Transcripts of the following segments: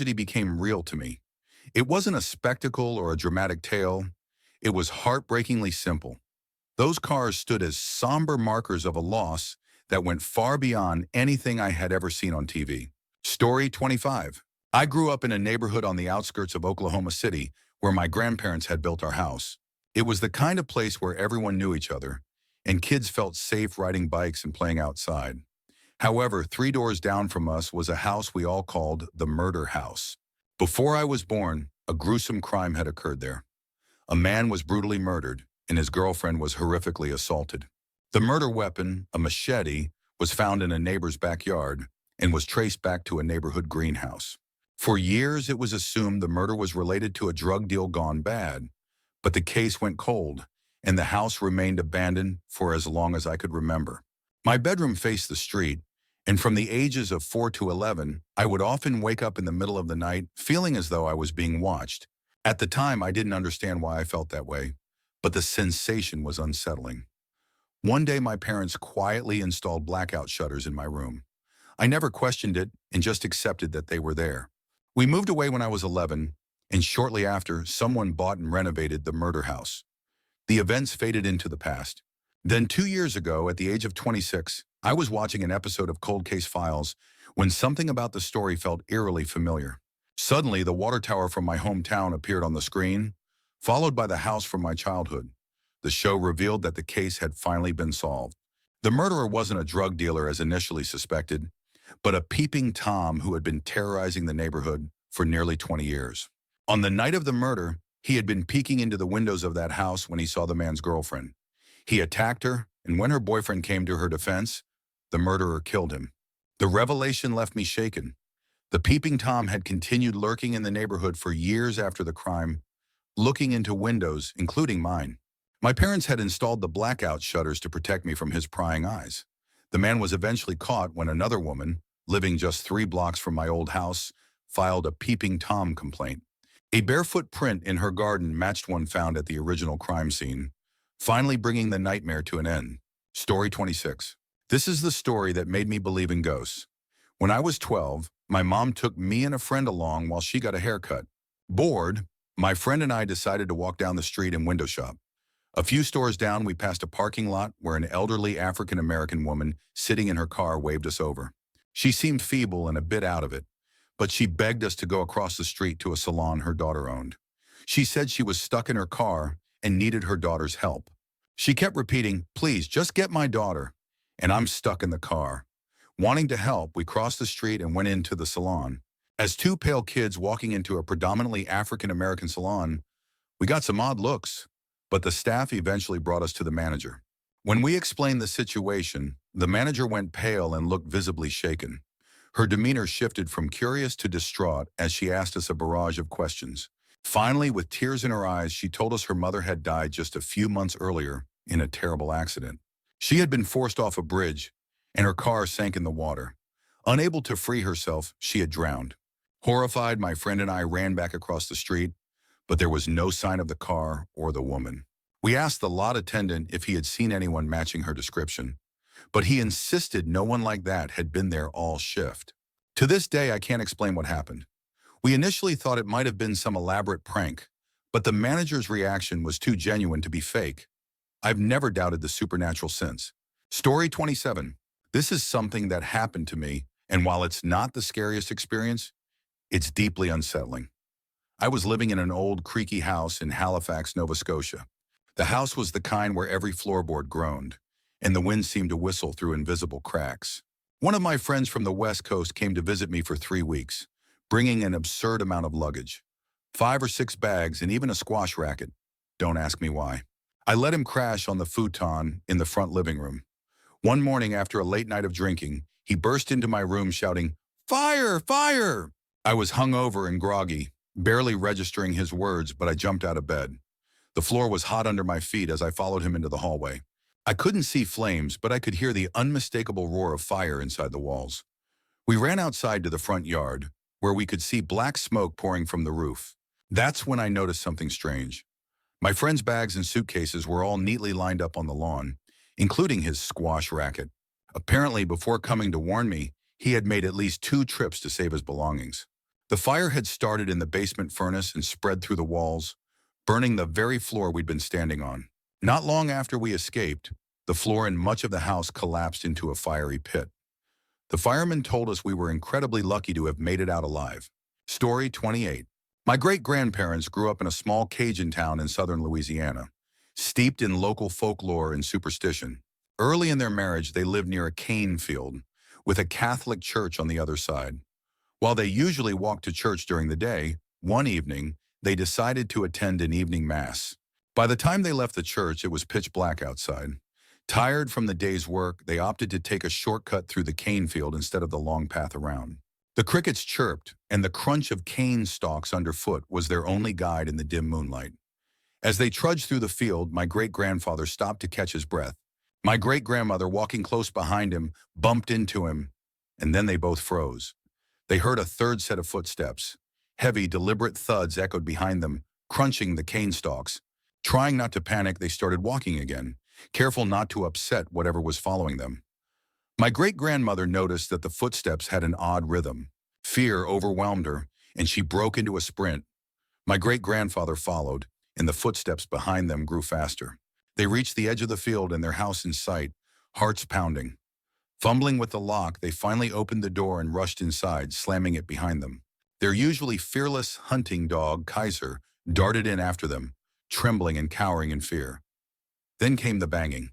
tragedy became real to me. It wasn't a spectacle or a dramatic tale. It was heartbreakingly simple. Those cars stood as somber markers of a loss that went far beyond anything I had ever seen on TV. Story 25. I grew up in a neighborhood on the outskirts of Oklahoma City where my grandparents had built our house. It was the kind of place where everyone knew each other, and kids felt safe riding bikes and playing outside. However, 3 doors down from us was a house we all called the murder house. Before I was born, a gruesome crime had occurred there. A man was brutally murdered, and his girlfriend was horrifically assaulted. The murder weapon, a machete, was found in a neighbor's backyard and was traced back to a neighborhood greenhouse. For years, it was assumed the murder was related to a drug deal gone bad, but the case went cold, and the house remained abandoned for as long as I could remember. My bedroom faced the street, and from the ages of 4 to 11, I would often wake up in the middle of the night feeling as though I was being watched. At the time, I didn't understand why I felt that way, but the sensation was unsettling. One day, my parents quietly installed blackout shutters in my room. I never questioned it and just accepted that they were there. We moved away when I was 11, and shortly after, someone bought and renovated the murder house. The events faded into the past. Then 2 years ago, at the age of 26, I was watching an episode of Cold Case Files when something about the story felt eerily familiar. Suddenly, the water tower from my hometown appeared on the screen, followed by the house from my childhood. The show revealed that the case had finally been solved. The murderer wasn't a drug dealer as initially suspected, but a peeping Tom who had been terrorizing the neighborhood for nearly 20 years. On the night of the murder, he had been peeking into the windows of that house when he saw the man's girlfriend. He attacked her, and when her boyfriend came to her defense, the murderer killed him. The revelation left me shaken. The peeping Tom had continued lurking in the neighborhood for years after the crime, looking into windows, including mine. My parents had installed the blackout shutters to protect me from his prying eyes. The man was eventually caught when another woman, living just 3 blocks from my old house, filed a peeping Tom complaint. A barefoot print in her garden matched one found at the original crime scene, finally bringing the nightmare to an end. Story 26. This is the story that made me believe in ghosts. When I was 12, my mom took me and a friend along while she got a haircut. Bored, my friend and I decided to walk down the street and window shop. A few stores down, we passed a parking lot where an elderly African-American woman sitting in her car waved us over. She seemed feeble and a bit out of it, but she begged us to go across the street to a salon her daughter owned. She said she was stuck in her car and needed her daughter's help. She kept repeating, "Please, just get my daughter," and I'm stuck in the car. Wanting to help, we crossed the street and went into the salon. As 2 pale kids walking into a predominantly African-American salon, we got some odd looks, but the staff eventually brought us to the manager. When we explained the situation, the manager went pale and looked visibly shaken. Her demeanor shifted from curious to distraught as she asked us a barrage of questions. Finally, with tears in her eyes, she told us her mother had died just a few months earlier in a terrible accident. She had been forced off a bridge, and her car sank in the water. Unable to free herself, she had drowned. Horrified, my friend and I ran back across the street, but there was no sign of the car or the woman. We asked the lot attendant if he had seen anyone matching her description, but he insisted no one like that had been there all shift. To this day, I can't explain what happened. We initially thought it might have been some elaborate prank, but the manager's reaction was too genuine to be fake. I've never doubted the supernatural since. Story 27. This is something that happened to me, and while it's not the scariest experience, it's deeply unsettling. I was living in an old, creaky house in Halifax, Nova Scotia. The house was the kind where every floorboard groaned, and the wind seemed to whistle through invisible cracks. One of my friends from the West Coast came to visit me for 3 weeks, bringing an absurd amount of luggage. 5 or 6 bags and even a squash racket. Don't ask me why. I let him crash on the futon in the front living room. One morning after a late night of drinking, he burst into my room shouting, "Fire! Fire!" I was hungover and groggy, barely registering his words, but I jumped out of bed. The floor was hot under my feet as I followed him into the hallway. I couldn't see flames, but I could hear the unmistakable roar of fire inside the walls. We ran outside to the front yard, where we could see black smoke pouring from the roof. That's when I noticed something strange. My friend's bags and suitcases were all neatly lined up on the lawn, including his squash racket. Apparently, before coming to warn me, he had made at least 2 trips to save his belongings. The fire had started in the basement furnace and spread through the walls, burning the very floor we'd been standing on. Not long after we escaped, the floor in much of the house collapsed into a fiery pit. The firemen told us we were incredibly lucky to have made it out alive. Story 28. My great-grandparents grew up in a small Cajun town in southern Louisiana, steeped in local folklore and superstition. Early in their marriage, they lived near a cane field, with a Catholic church on the other side. While they usually walked to church during the day, one evening, they decided to attend an evening mass. By the time they left the church, it was pitch black outside. Tired from the day's work, they opted to take a shortcut through the cane field instead of the long path around. The crickets chirped, and the crunch of cane stalks underfoot was their only guide in the dim moonlight. As they trudged through the field, my great-grandfather stopped to catch his breath. My great-grandmother, walking close behind him, bumped into him, and then they both froze. They heard a third set of footsteps. Heavy, deliberate thuds echoed behind them, crunching the cane stalks. Trying not to panic, they started walking again, careful not to upset whatever was following them. My great-grandmother noticed that the footsteps had an odd rhythm. Fear overwhelmed her, and she broke into a sprint. My great-grandfather followed, and the footsteps behind them grew faster. They reached the edge of the field and their house in sight, hearts pounding. Fumbling with the lock, they finally opened the door and rushed inside, slamming it behind them. Their usually fearless hunting dog, Kaiser, darted in after them, trembling and cowering in fear. Then came the banging.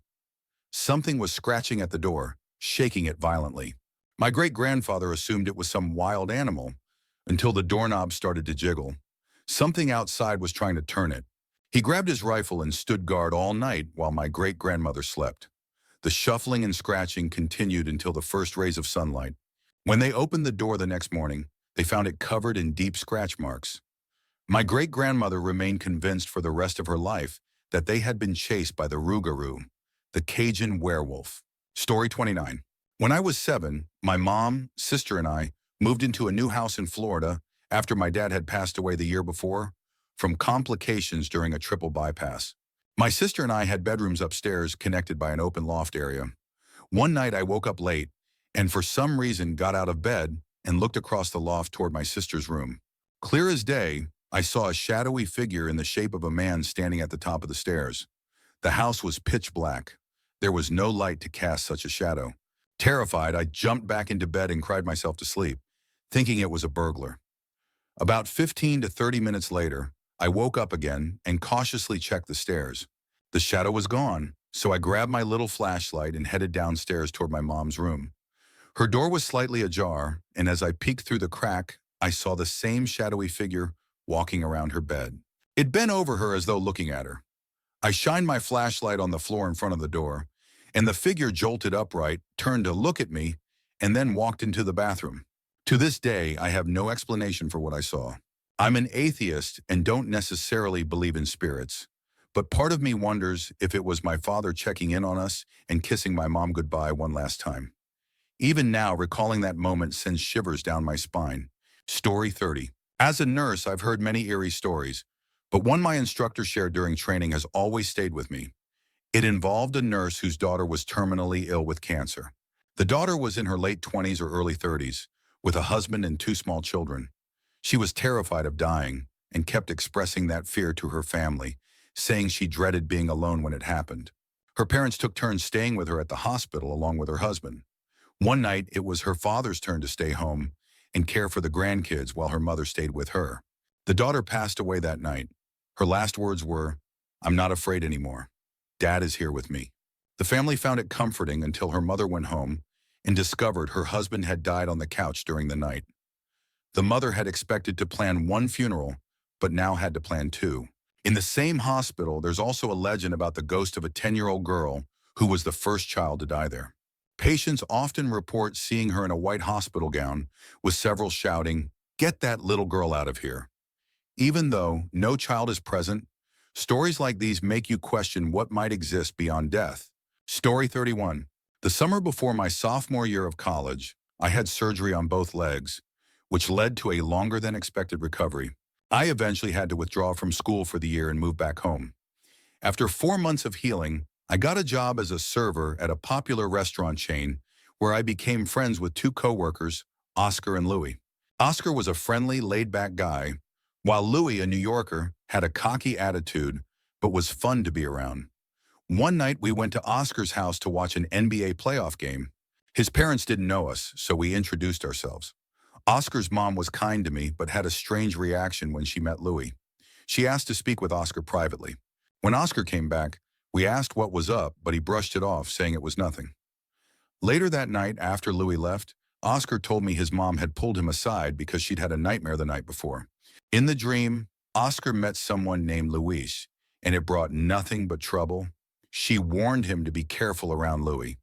Something was scratching at the door, shaking it violently. My great-grandfather assumed it was some wild animal, until the doorknob started to jiggle. Something outside was trying to turn it. He grabbed his rifle and stood guard all night while my great-grandmother slept. The shuffling and scratching continued until the first rays of sunlight. When they opened the door the next morning, they found it covered in deep scratch marks. My great-grandmother remained convinced for the rest of her life that they had been chased by the Rougarou, the Cajun werewolf. Story 29. When I was 7, my mom, sister, and I moved into a new house in Florida after my dad had passed away the year before from complications during a triple bypass. My sister and I had bedrooms upstairs connected by an open loft area. One night I woke up late and for some reason got out of bed and looked across the loft toward my sister's room. Clear as day, I saw a shadowy figure in the shape of a man standing at the top of the stairs. The house was pitch black. There was no light to cast such a shadow. Terrified, I jumped back into bed and cried myself to sleep, thinking it was a burglar. About 15 to 30 minutes later, I woke up again and cautiously checked the stairs. The shadow was gone, so I grabbed my little flashlight and headed downstairs toward my mom's room. Her door was slightly ajar, and as I peeked through the crack, I saw the same shadowy figure walking around her bed. It bent over her as though looking at her. I shined my flashlight on the floor in front of the door, and the figure jolted upright, turned to look at me, and then walked into the bathroom. To this day, I have no explanation for what I saw. I'm an atheist and don't necessarily believe in spirits, but part of me wonders if it was my father checking in on us and kissing my mom goodbye one last time. Even now, recalling that moment sends shivers down my spine. Story 30. As a nurse, I've heard many eerie stories, but one my instructor shared during training has always stayed with me. It involved a nurse whose daughter was terminally ill with cancer. The daughter was in her late 20s or early 30s, with a husband and 2 small children. She was terrified of dying and kept expressing that fear to her family, saying she dreaded being alone when it happened. Her parents took turns staying with her at the hospital along with her husband. One night, it was her father's turn to stay home and care for the grandkids while her mother stayed with her. The daughter passed away that night. Her last words were, "I'm not afraid anymore. Dad is here with me." The family found it comforting until her mother went home and discovered her husband had died on the couch during the night. The mother had expected to plan one funeral, but now had to plan 2. In the same hospital, there's also a legend about the ghost of a 10-year-old girl who was the first child to die there. Patients often report seeing her in a white hospital gown, with several shouting, "Get that little girl out of here." Even though no child is present, stories like these make you question what might exist beyond death. Story 31. The summer before my sophomore year of college, I had surgery on both legs, which led to a longer than expected recovery. I eventually had to withdraw from school for the year and move back home. After 4 months of healing, I got a job as a server at a popular restaurant chain where I became friends with 2 coworkers, Oscar and Louie. Oscar was a friendly, laid-back guy, while Louis, a New Yorker, had a cocky attitude but was fun to be around. One night, we went to Oscar's house to watch an NBA playoff game. His parents didn't know us, so we introduced ourselves. Oscar's mom was kind to me but had a strange reaction when she met Louis. She asked to speak with Oscar privately. When Oscar came back, we asked what was up, but he brushed it off, saying it was nothing. Later that night, after Louis left, Oscar told me his mom had pulled him aside because she'd had a nightmare the night before. In the dream, Oscar met someone named Louise, and it brought nothing but trouble. She warned him to be careful around Louis.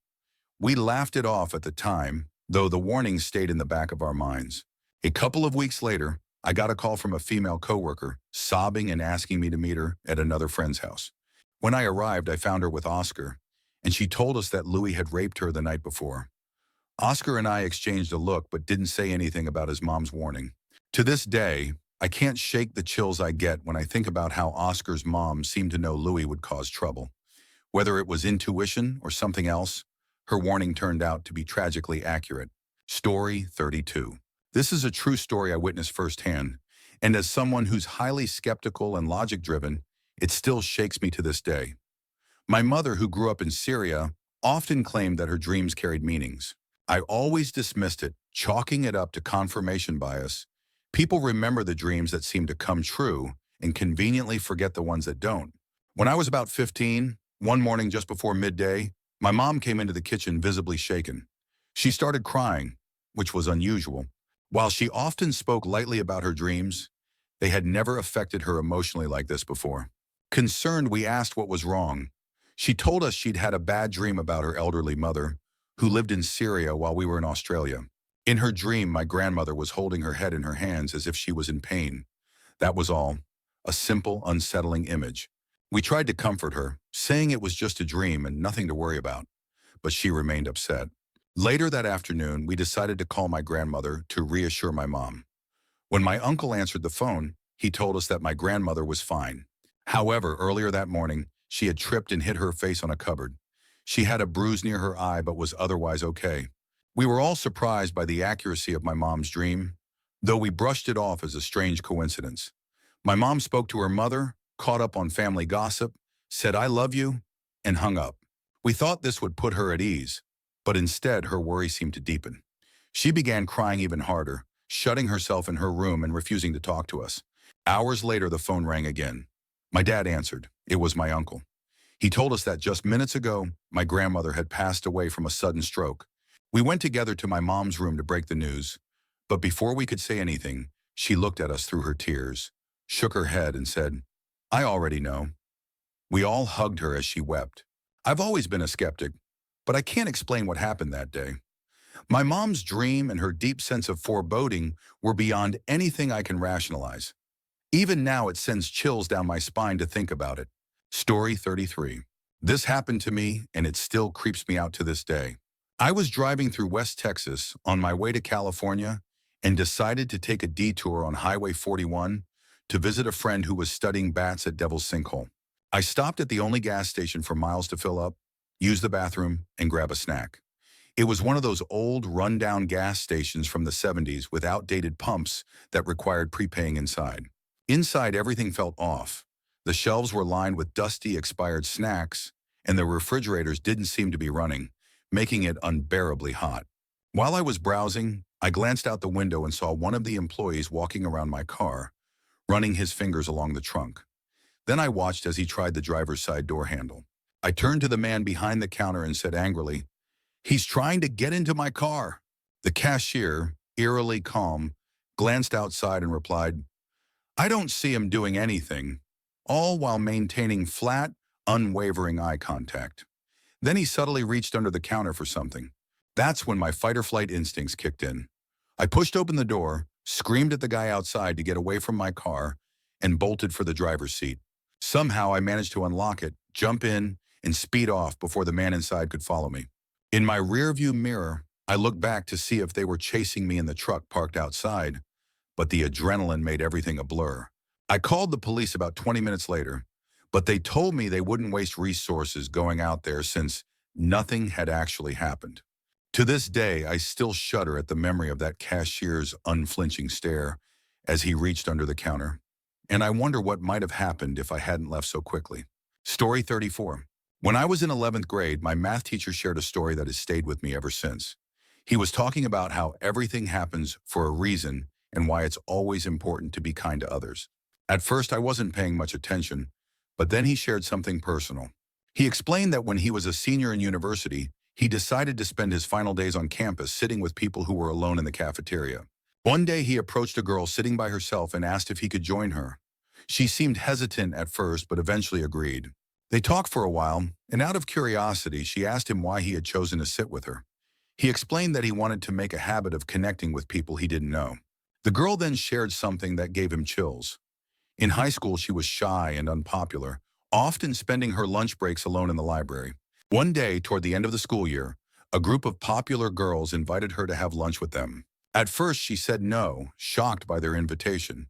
We laughed it off at the time, though the warning stayed in the back of our minds. A couple of weeks later, I got a call from a female coworker, sobbing and asking me to meet her at another friend's house. When I arrived, I found her with Oscar, and she told us that Louis had raped her the night before. Oscar and I exchanged a look but didn't say anything about his mom's warning. To this day, I can't shake the chills I get when I think about how Oscar's mom seemed to know Louis would cause trouble. Whether it was intuition or something else, her warning turned out to be tragically accurate. Story 32. This is a true story I witnessed firsthand, and as someone who's highly skeptical and logic-driven, it still shakes me to this day. My mother, who grew up in Syria, often claimed that her dreams carried meanings. I always dismissed it, chalking it up to confirmation bias. People remember the dreams that seem to come true and conveniently forget the ones that don't. When I was about 15, one morning just before midday, my mom came into the kitchen visibly shaken. She started crying, which was unusual. While she often spoke lightly about her dreams, they had never affected her emotionally like this before. Concerned, we asked what was wrong. She told us she'd had a bad dream about her elderly mother, who lived in Syria while we were in Australia. In her dream, my grandmother was holding her head in her hands as if she was in pain. That was all. A simple, unsettling image. We tried to comfort her, saying it was just a dream and nothing to worry about, but she remained upset. Later that afternoon, we decided to call my grandmother to reassure my mom. When my uncle answered the phone, he told us that my grandmother was fine. However, earlier that morning, she had tripped and hit her face on a cupboard. She had a bruise near her eye but was otherwise okay. We were all surprised by the accuracy of my mom's dream, though we brushed it off as a strange coincidence. My mom spoke to her mother, caught up on family gossip, said "I love you," and hung up. We thought this would put her at ease, but instead her worry seemed to deepen. She began crying even harder, shutting herself in her room and refusing to talk to us. Hours later, the phone rang again. My dad answered. It was my uncle. He told us that just minutes ago, my grandmother had passed away from a sudden stroke. We went together to my mom's room to break the news, but before we could say anything, she looked at us through her tears, shook her head and said, "I already know." We all hugged her as she wept. I've always been a skeptic, but I can't explain what happened that day. My mom's dream and her deep sense of foreboding were beyond anything I can rationalize. Even now, it sends chills down my spine to think about it. Story 33. This happened to me, and it still creeps me out to this day. I was driving through West Texas on my way to California and decided to take a detour on Highway 41 to visit a friend who was studying bats at Devil's Sinkhole. I stopped at the only gas station for miles to fill up, use the bathroom, and grab a snack. It was one of those old, run-down gas stations from the 70s with outdated pumps that required prepaying inside. Inside, everything felt off. The shelves were lined with dusty, expired snacks, and the refrigerators didn't seem to be running, making it unbearably hot. While I was browsing, I glanced out the window and saw one of the employees walking around my car, running his fingers along the trunk. Then I watched as he tried the driver's side door handle. I turned to the man behind the counter and said angrily, "He's trying to get into my car." The cashier, eerily calm, glanced outside and replied, "I don't see him doing anything," all while maintaining flat, unwavering eye contact. Then he subtly reached under the counter for something. That's when my fight-or-flight instincts kicked in. I pushed open the door, screamed at the guy outside to get away from my car, and bolted for the driver's seat. Somehow I managed to unlock it, jump in, and speed off before the man inside could follow me. In my rearview mirror, I looked back to see if they were chasing me in the truck parked outside, but the adrenaline made everything a blur. I called the police about 20 minutes later, but they told me they wouldn't waste resources going out there since nothing had actually happened. To this day, I still shudder at the memory of that cashier's unflinching stare as he reached under the counter. And I wonder what might have happened if I hadn't left so quickly. Story 34. When I was in 11th grade, my math teacher shared a story that has stayed with me ever since. He was talking about how everything happens for a reason and why it's always important to be kind to others. At first, I wasn't paying much attention, but then he shared something personal. He explained that when he was a senior in university, he decided to spend his final days on campus sitting with people who were alone in the cafeteria. One day, he approached a girl sitting by herself and asked if he could join her. She seemed hesitant at first, but eventually agreed. They talked for a while, and out of curiosity, she asked him why he had chosen to sit with her. He explained that he wanted to make a habit of connecting with people he didn't know. The girl then shared something that gave him chills. In high school, she was shy and unpopular, often spending her lunch breaks alone in the library. One day, toward the end of the school year, a group of popular girls invited her to have lunch with them. At first, she said no, shocked by their invitation,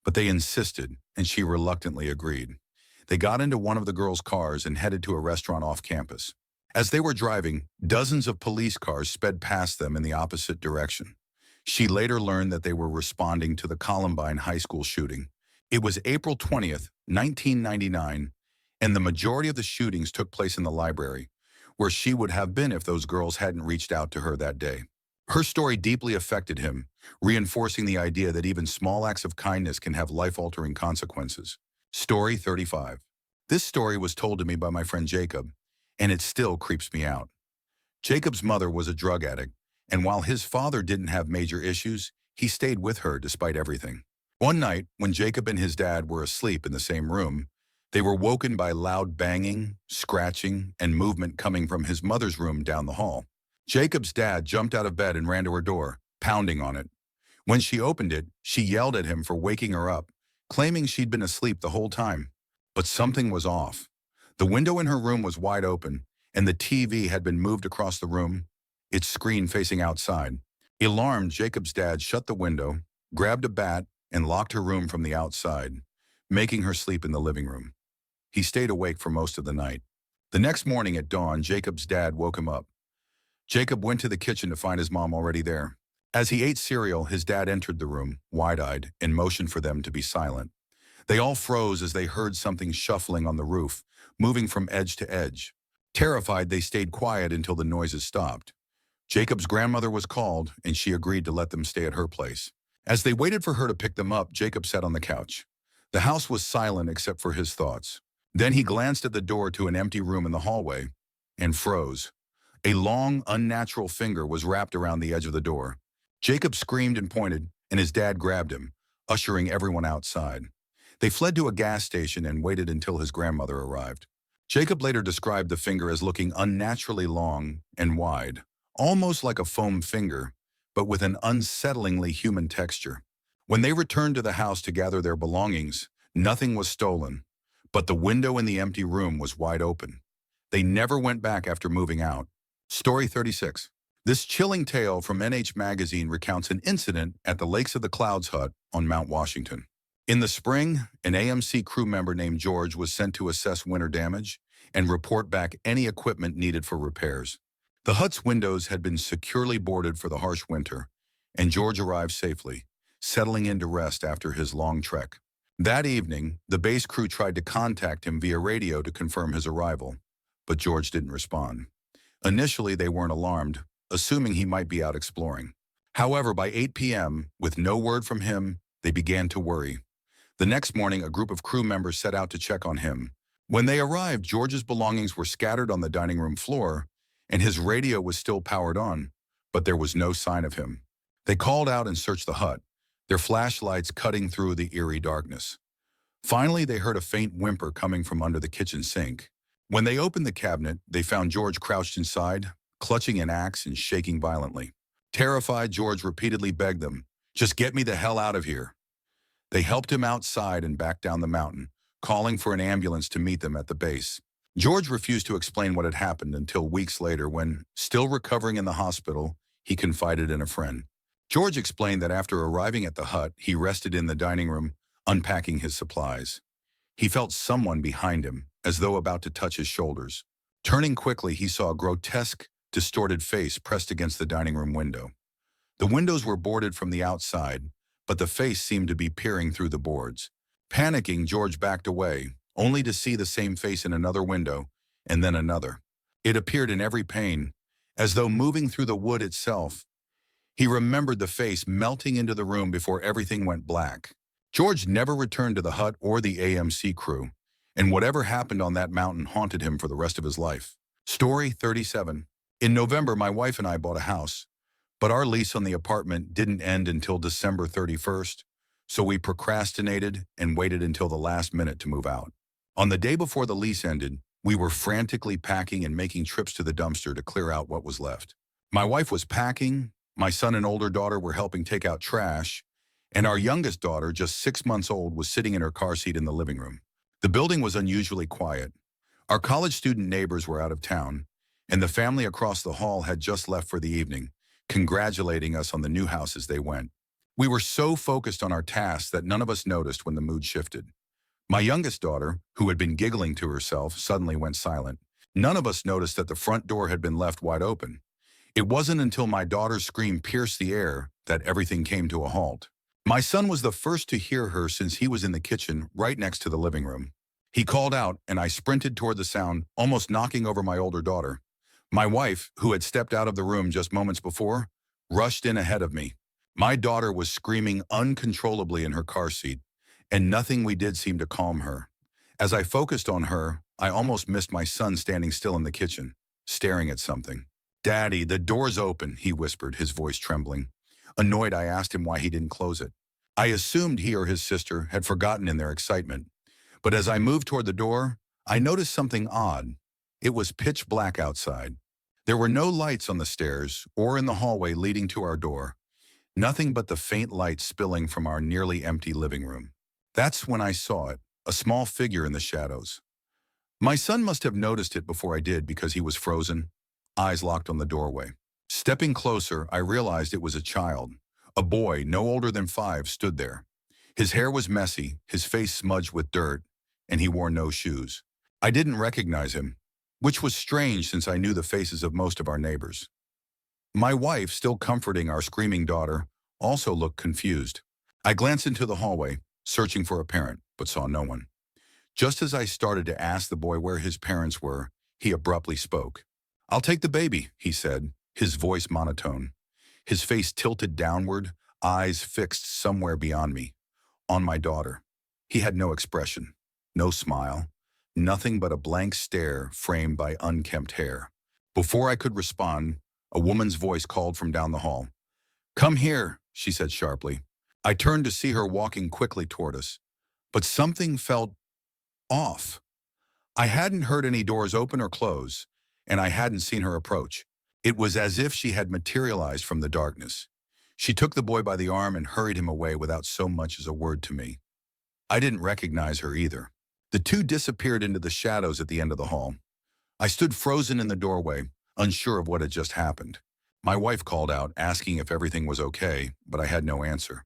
but they insisted, and she reluctantly agreed. They got into one of the girls' cars and headed to a restaurant off campus. As they were driving, dozens of police cars sped past them in the opposite direction. She later learned that they were responding to the Columbine High School shooting. It was April 20th, 1999, and the majority of the shootings took place in the library, where she would have been if those girls hadn't reached out to her that day. Her story deeply affected him, reinforcing the idea that even small acts of kindness can have life-altering consequences. Story 35. This story was told to me by my friend Jacob, and it still creeps me out. Jacob's mother was a drug addict, and while his father didn't have major issues, he stayed with her despite everything. One night, when Jacob and his dad were asleep in the same room, they were woken by loud banging, scratching, and movement coming from his mother's room down the hall. Jacob's dad jumped out of bed and ran to her door, pounding on it. When she opened it, she yelled at him for waking her up, claiming she'd been asleep the whole time. But something was off. The window in her room was wide open, and the TV had been moved across the room, its screen facing outside. Alarmed, Jacob's dad shut the window, grabbed a bat, and locked her room from the outside, making her sleep in the living room. He stayed awake for most of the night. The next morning at dawn, Jacob's dad woke him up. Jacob went to the kitchen to find his mom already there. As he ate cereal, his dad entered the room, wide-eyed, and motioned for them to be silent. They all froze as they heard something shuffling on the roof, moving from edge to edge. Terrified, they stayed quiet until the noises stopped. Jacob's grandmother was called, and she agreed to let them stay at her place. As they waited for her to pick them up, Jacob sat on the couch. The house was silent except for his thoughts. Then he glanced at the door to an empty room in the hallway and froze. A long, unnatural finger was wrapped around the edge of the door. Jacob screamed and pointed, and his dad grabbed him, ushering everyone outside. They fled to a gas station and waited until his grandmother arrived. Jacob later described the finger as looking unnaturally long and wide, almost like a foam finger, but with an unsettlingly human texture. When they returned to the house to gather their belongings, nothing was stolen, but the window in the empty room was wide open. They never went back after moving out. Story 36. This chilling tale from NH Magazine recounts an incident at the Lakes of the Clouds hut on Mount Washington. In the spring, an AMC crew member named George was sent to assess winter damage and report back any equipment needed for repairs. The hut's windows had been securely boarded for the harsh winter, and George arrived safely, settling in to rest after his long trek. That evening, the base crew tried to contact him via radio to confirm his arrival, but George didn't respond. Initially, they weren't alarmed, assuming he might be out exploring. However, by 8 p.m., with no word from him, they began to worry. The next morning, a group of crew members set out to check on him. When they arrived, George's belongings were scattered on the dining room floor, and his radio was still powered on, but there was no sign of him. They called out and searched the hut, their flashlights cutting through the eerie darkness. Finally, they heard a faint whimper coming from under the kitchen sink. When they opened the cabinet, they found George crouched inside, clutching an axe and shaking violently. Terrified, George repeatedly begged them, "Just get me the hell out of here." They helped him outside and back down the mountain, calling for an ambulance to meet them at the base. George refused to explain what had happened until weeks later when, still recovering in the hospital, he confided in a friend. George explained that after arriving at the hut, he rested in the dining room, unpacking his supplies. He felt someone behind him, as though about to touch his shoulders. Turning quickly, he saw a grotesque, distorted face pressed against the dining room window. The windows were boarded from the outside, but the face seemed to be peering through the boards. Panicking, George backed away, only to see the same face in another window, and then another. It appeared in every pane, as though moving through the wood itself. He remembered the face melting into the room before everything went black. George never returned to the hut or the AMC crew, and whatever happened on that mountain haunted him for the rest of his life. Story 37. In November, my wife and I bought a house, but our lease on the apartment didn't end until December 31st, so we procrastinated and waited until the last minute to move out. On the day before the lease ended, we were frantically packing and making trips to the dumpster to clear out what was left. My wife was packing, my son and older daughter were helping take out trash, and our youngest daughter, just 6 months old, was sitting in her car seat in the living room. The building was unusually quiet. Our college student neighbors were out of town, and the family across the hall had just left for the evening, congratulating us on the new house as they went. We were so focused on our tasks that none of us noticed when the mood shifted. My youngest daughter, who had been giggling to herself, suddenly went silent. None of us noticed that the front door had been left wide open. It wasn't until my daughter's scream pierced the air that everything came to a halt. My son was the first to hear her since he was in the kitchen right next to the living room. He called out, and I sprinted toward the sound, almost knocking over my older daughter. My wife, who had stepped out of the room just moments before, rushed in ahead of me. My daughter was screaming uncontrollably in her car seat, and nothing we did seemed to calm her. As I focused on her, I almost missed my son standing still in the kitchen, staring at something. "Daddy, the door's open," he whispered, his voice trembling. Annoyed, I asked him why he didn't close it. I assumed he or his sister had forgotten in their excitement. But as I moved toward the door, I noticed something odd. It was pitch black outside. There were no lights on the stairs or in the hallway leading to our door. Nothing but the faint light spilling from our nearly empty living room. That's when I saw it, a small figure in the shadows. My son must have noticed it before I did because he was frozen, eyes locked on the doorway. Stepping closer, I realized it was a child. A boy, no older than 5, stood there. His hair was messy, his face smudged with dirt, and he wore no shoes. I didn't recognize him, which was strange since I knew the faces of most of our neighbors. My wife, still comforting our screaming daughter, also looked confused. I glanced into the hallway, searching for a parent, but saw no one. Just as I started to ask the boy where his parents were, he abruptly spoke. "I'll take the baby," he said, his voice monotone. His face tilted downward, eyes fixed somewhere beyond me, on my daughter. He had no expression, no smile, nothing but a blank stare framed by unkempt hair. Before I could respond, a woman's voice called from down the hall. "Come here," she said sharply. I turned to see her walking quickly toward us, but something felt off. I hadn't heard any doors open or close, and I hadn't seen her approach. It was as if she had materialized from the darkness. She took the boy by the arm and hurried him away without so much as a word to me. I didn't recognize her either. The two disappeared into the shadows at the end of the hall. I stood frozen in the doorway, unsure of what had just happened. My wife called out, asking if everything was okay, but I had no answer.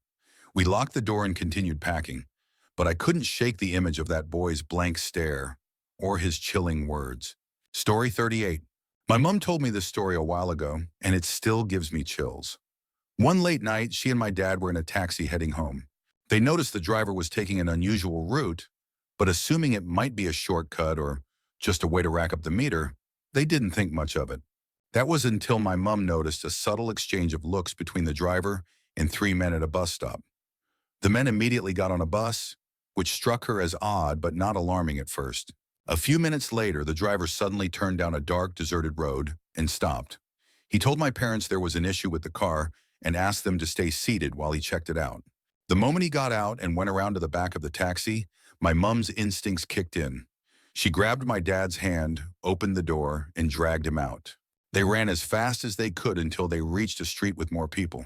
We locked the door and continued packing, but I couldn't shake the image of that boy's blank stare or his chilling words. Story 38. My mom told me this story a while ago, and it still gives me chills. One late night, she and my dad were in a taxi heading home. They noticed the driver was taking an unusual route, but assuming it might be a shortcut or just a way to rack up the meter, they didn't think much of it. That was until my mom noticed a subtle exchange of looks between the driver and 3 men at a bus stop. The men immediately got on a bus, which struck her as odd but not alarming at first. A few minutes later, the driver suddenly turned down a dark, deserted road and stopped. He told my parents there was an issue with the car and asked them to stay seated while he checked it out. The moment he got out and went around to the back of the taxi, my mom's instincts kicked in. She grabbed my dad's hand, opened the door, and dragged him out. They ran as fast as they could until they reached a street with more people.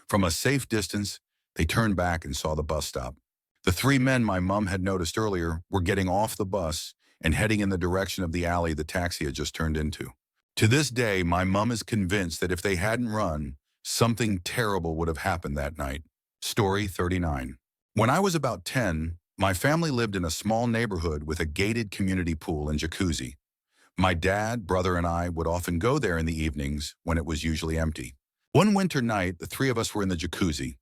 From a safe distance, they turned back and saw the bus stop. The 3 men my mom had noticed earlier were getting off the bus and heading in the direction of the alley the taxi had just turned into. To this day, my mom is convinced that if they hadn't run, something terrible would have happened that night. Story 39. When I was about 10, my family lived in a small neighborhood with a gated community pool and jacuzzi. My dad, brother, and I would often go there in the evenings when it was usually empty. One winter night, the three of us were in the jacuzzi.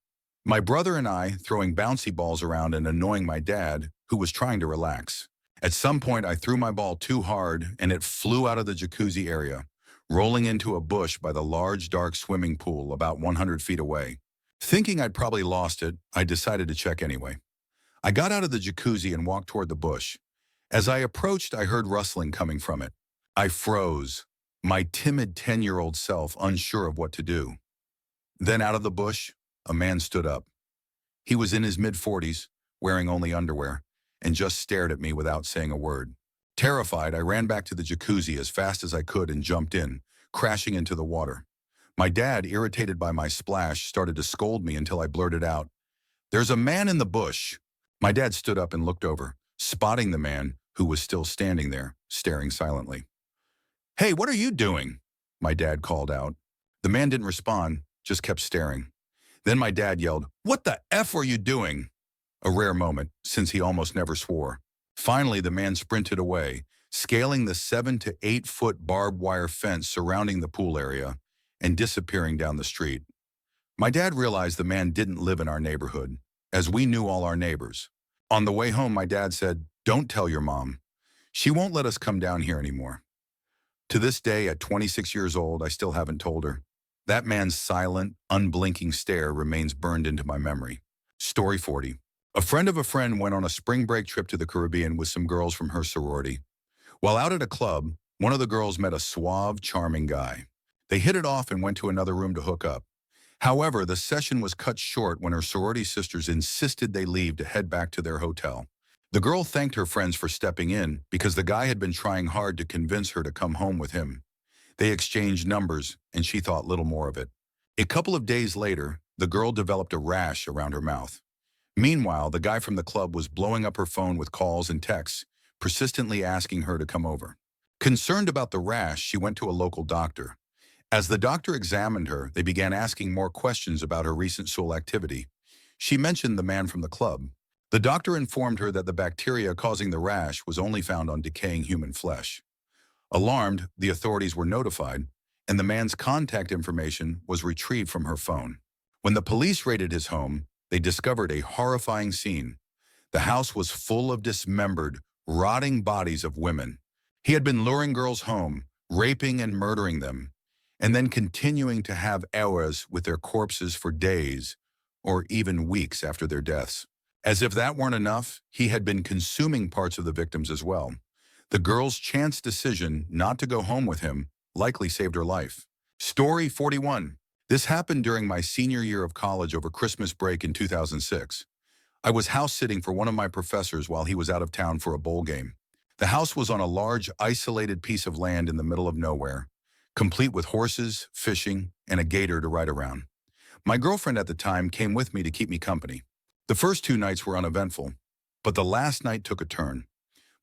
My brother and I throwing bouncy balls around and annoying my dad, who was trying to relax. At some point, I threw my ball too hard and it flew out of the jacuzzi area, rolling into a bush by the large, dark swimming pool about 100 feet away. Thinking I'd probably lost it, I decided to check anyway. I got out of the jacuzzi and walked toward the bush. As I approached, I heard rustling coming from it. I froze, my timid 10-year-old self unsure of what to do. Then out of the bush, a man stood up. He was in his mid-40s, wearing only underwear, and just stared at me without saying a word. Terrified, I ran back to the jacuzzi as fast as I could and jumped in, crashing into the water. My dad, irritated by my splash, started to scold me until I blurted out, "There's a man in the bush." My dad stood up and looked over, spotting the man who was still standing there, staring silently. "Hey, what are you doing?" my dad called out. The man didn't respond, just kept staring. Then my dad yelled, "What the F are you doing?" A rare moment, since he almost never swore. Finally, the man sprinted away, scaling the 7 to 8 foot barbed wire fence surrounding the pool area and disappearing down the street. My dad realized the man didn't live in our neighborhood, as we knew all our neighbors. On the way home, my dad said, "Don't tell your mom. She won't let us come down here anymore." To this day, at 26 years old, I still haven't told her. That man's silent, unblinking stare remains burned into my memory. Story 40. A friend of a friend went on a spring break trip to the Caribbean with some girls from her sorority. While out at a club, one of the girls met a suave, charming guy. They hit it off and went to another room to hook up. However, the session was cut short when her sorority sisters insisted they leave to head back to their hotel. The girl thanked her friends for stepping in because the guy had been trying hard to convince her to come home with him. They exchanged numbers, and she thought little more of it. A couple of days later, the girl developed a rash around her mouth. Meanwhile, the guy from the club was blowing up her phone with calls and texts, persistently asking her to come over. Concerned about the rash, she went to a local doctor. As the doctor examined her, they began asking more questions about her recent sexual activity. She mentioned the man from the club. The doctor informed her that the bacteria causing the rash was only found on decaying human flesh. Alarmed, the authorities were notified, and the man's contact information was retrieved from her phone. When the police raided his home, they discovered a horrifying scene. The house was full of dismembered, rotting bodies of women. He had been luring girls home, raping and murdering them, and then continuing to have hours with their corpses for days or even weeks after their deaths. As if that weren't enough, he had been consuming parts of the victims as well. The girl's chance decision not to go home with him likely saved her life. Story 41. This happened during my senior year of college over Christmas break in 2006. I was house sitting for one of my professors while he was out of town for a bowl game. The house was on a large, isolated piece of land in the middle of nowhere, complete with horses, fishing, and a gator to ride around. My girlfriend at the time came with me to keep me company. The first 2 nights were uneventful, but the last night took a turn.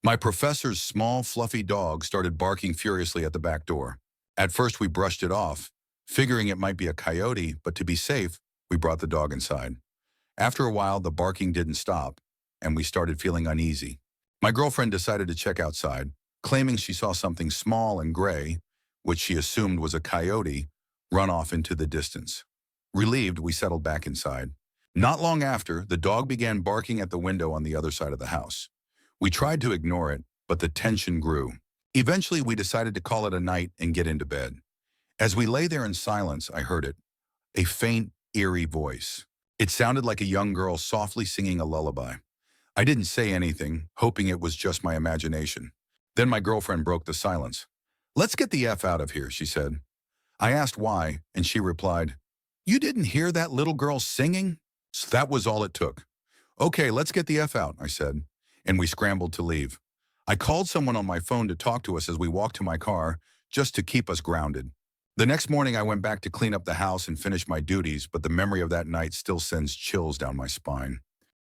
My professor's small, fluffy dog started barking furiously at the back door. At first, we brushed it off, figuring it might be a coyote, but to be safe, we brought the dog inside. After a while, the barking didn't stop, and we started feeling uneasy. My girlfriend decided to check outside, claiming she saw something small and gray, which she assumed was a coyote, run off into the distance. Relieved, we settled back inside. Not long after, the dog began barking at the window on the other side of the house. We tried to ignore it, but the tension grew. Eventually, we decided to call it a night and get into bed. As we lay there in silence, I heard it. A faint, eerie voice. It sounded like a young girl softly singing a lullaby. I didn't say anything, hoping it was just my imagination. Then my girlfriend broke the silence. "Let's get the F out of here," she said. I asked why, and she replied, "You didn't hear that little girl singing?" So that was all it took. "Okay, let's get the F out," I said, and we scrambled to leave. I called someone on my phone to talk to us as we walked to my car, just to keep us grounded. The next morning, I went back to clean up the house and finish my duties, but the memory of that night still sends chills down my spine.